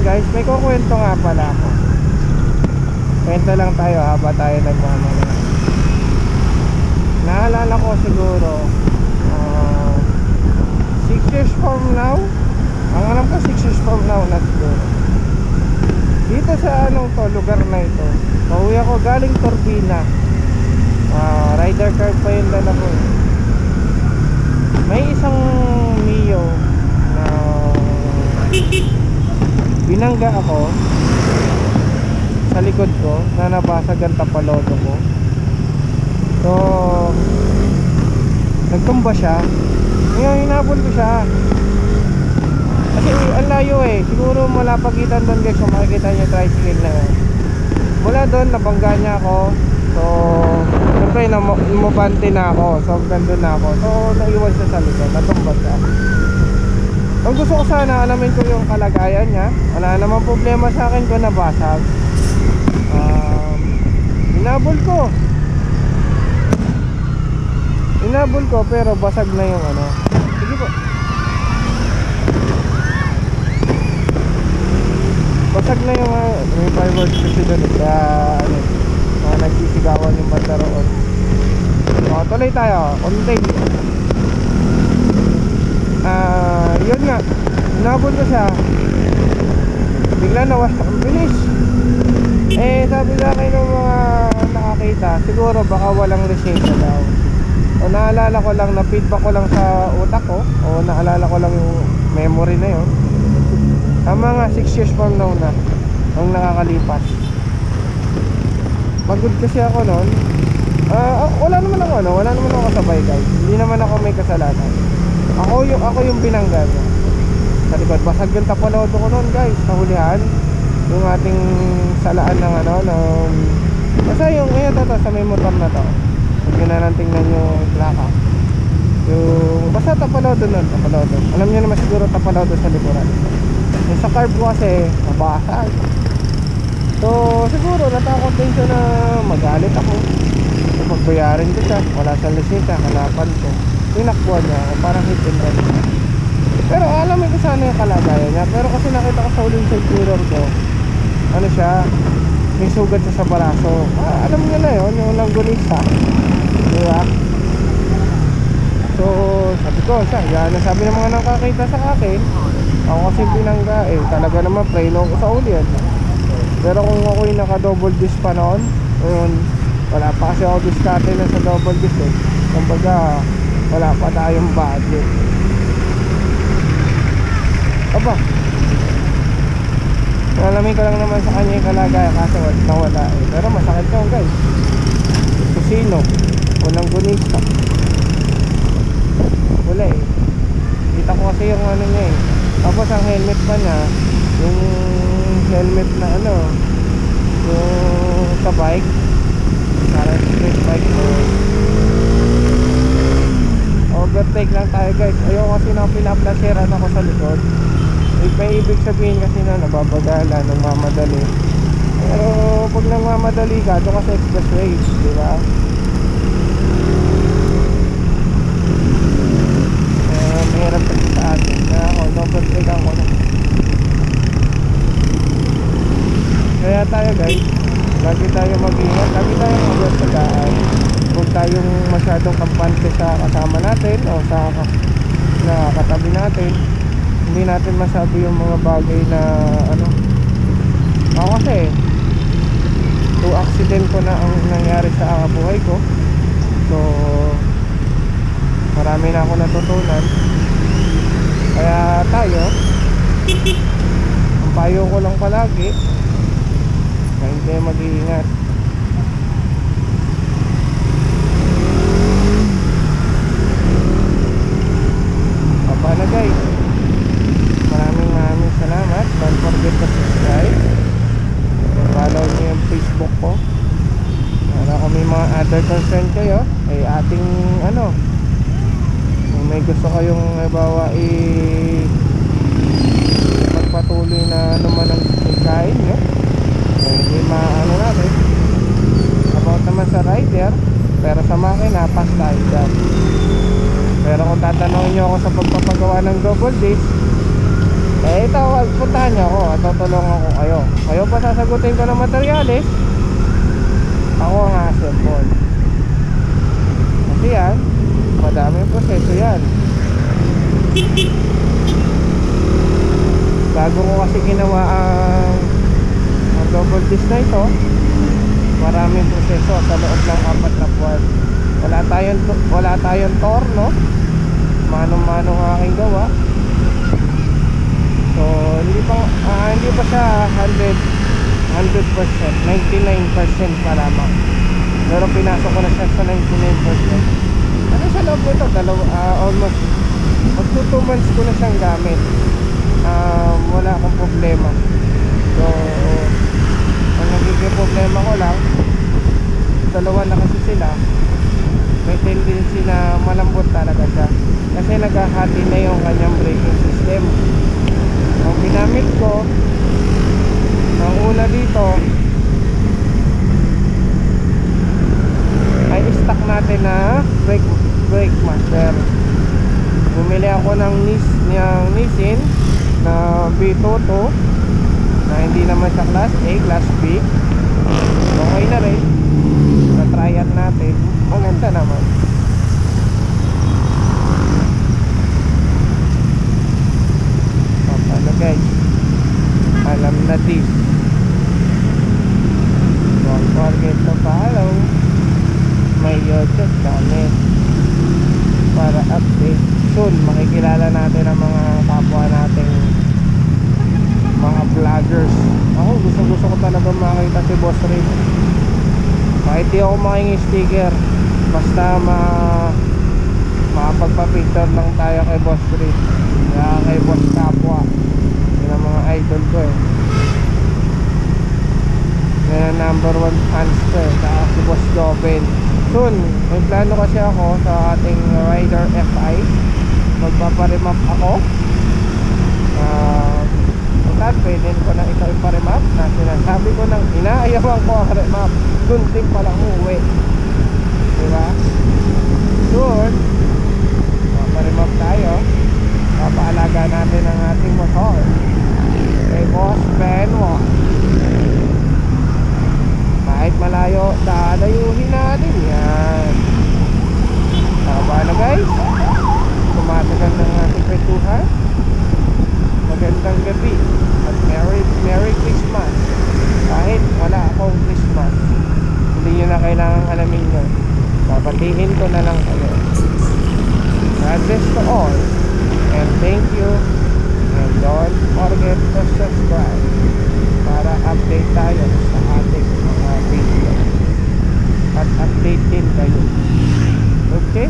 guys, may kukwento nga pala ako. Kwento lang tayo haba tayo nagmamala. Naalala ko siguro 6 years from now. Ang alam ko 6 years from now na siguro. Dito sa lugar na ito, pauwi ako galing Turbina. Rider car pa yung dala ko. May isang Mio na binangga ako sa likod ko, na nabasag ang tapalodo ko. So nagtumba siya. Ngayon hinabol ko siya kasi ang layo siguro mula pagitan doon guys, kung makikita nyo tricycle na yun. Mula doon nabangga niya ako. So siyempre namubante na ako. So gandun na ako. So naiwan siya sa likod, natumba siya. Ang gusto ko sana alamin ko yung kalagayan niya. Wala namang problema sa akin kung nabasag. Inabol ko pero basag na yung sige po. Basag na yung may fireworks kasi doon. Kaya nagsisigawan yung banda roon. Tuloy tayo. Konting yun nga, inabol ko siya. Bigla nawasak ang bilis. Sabi sa akin ng mga nakakita, siguro baka walang lisensya daw. O naalala ko lang, na-feedback ko lang sa utak ko, o naalala ko lang yung memory na yun. Ang mga 6 years from now na ang nakakalipas. Pagod kasi ako noon. Wala naman ako kasabay guys. Hindi naman ako may kasalanan. Ako yung binangga niya. Sa likod, basag yung tapalodo ko noon guys, sa hulihan. Yung ating salaan ng basta yung sa may motor na to. Huwag nyo na lang tingnan yung plaka. Yung basta tapalodo nun, tapalodo. Alam nyo naman siguro tapalodo sa likuran. Yung sa carb ko kasi mabasag. So siguro natakot din siya na magalit ako. So pagbayarin ko siya, wala siyang lisensya, hanapan ko. Tinakbuhan niya ako, parang hit and run. Pero alamin ko sana yung kalagayan niya. Pero kasi nakita ko sa uling side mirror ko, siya, may sugat siya sa baraso. Alam niya na yun, yung langgunisa, diba? So sabi ko siya, yan ang sabi ng mga nakakita sa akin. Ako kasi binangga, talaga naman preno ko sa ulian. Pero kung ako'y naka double disc pa noon, wala pa kasi ako diskarte na sa double disc kumbaga wala pa tayong budget. Aba, alamin ko lang naman sa kanya yung kalagayan kasi nawala pero masakit yun guys. Kusino, unang gunista, wala kita ko kasi yung niya tapos ang helmet pa niya, yung helmet na yung sa bike, parang street bike. Overtake lang tayo guys. Ayaw kasi na pinaplasheran ako sa likod. May ibig sabihin kasi na nababagala nang mamadali. Pero pag nang mamadali ka, doon ka sa expressway, diba? Mahirap kasi sa atin. Kaya ako, overtake ako na. Kaya tayo guys, lagi tayo mag-ingat, lagi tayo mag-sagaan. Huwag tayong masyadong kampante sa kasama natin o sa katabi natin. Hindi natin masabi yung mga bagay na ako kasi 2 accident ko na ang nangyari sa buhay ko. So marami na ako natutunan. Kaya tayo, ang payo ko lang palagi na hindi mag-iingat. Paano guys, maraming salamat. Don't forget to subscribe, follow nyo yung Facebook ko. Para kung may mga other concern kayo ating kung may gusto kayong halimbawa magpatuloy na naman ang ikain nyo, hindi natin about naman sa rider. Pero sa makina, pass tayo dyan. Pero kung tatanungin nyo ako sa pagpapagawa ng double disc, Eh ito, puntahan niyo ako at tutulungan ko kayo. Kayo pa sasagutin ko ng materyales, ako ang assemble. Kasi yan, madaming proseso yan. Bago ko kasi ginawa ang double disc na ito, maraming proseso sa loob ng 4 na buwan. Wala tayong torno, mano-mano ang aking gawa. So hindi pa siya 100%, 99% pa lamang. Pero pinasok ko na siya sa 99%. Ano sa loob nito? Almost 2 months ko na siyang gamit. Wala akong problema. So ang nagiging problema ko lang, dalawa na kasi sila, may tendency na malambot talaga siya kasi naghahati na yung kanyang braking system. Ang ginamit ko, ang una dito ay stock natin na brake master. Bumili ako ng Nissin na B22 na hindi naman siya class A, class B. Okay na rin, na-tryan natin, maganda naman. Paano guys, alam na this. Don't forget to follow my YouTube channel para update. Soon makikilala natin ang mga kapwa nating mga vloggers. Ako gusto ko talaga makita si Boss Ray. Kahit di ako makingi sticker, basta makapagpa-picture lang tayo kay Boss Ray, kaya kay Boss Kapwa. Yun ang mga idol ko eh. Yan ang #1 fans ko eh. Saka si Boss Joven. Soon, may plano kasi ako sa ating Rider FI. Magpaparemap ako. Pwede ko na ito iparemap na sinasabi ko nang inaayawan ko ang remap. Kunting palang uwi, diba? Soon paparemap tayo. Papaalaga natin ang ating motor kay Boss Benwa. Kahit malayo, dadayuhin natin yan. Tama na guys, tumatagal ng ating kwentuhan. Magandang gabi at Merry Christmas. Kahit wala akong Christmas, hindi nyo na kailangang alamin nyo. Babatiin ko na lang kayo. God bless to all, and thank you. And don't forget to subscribe para update tayo sa ating mga video at update din kayo. Okay?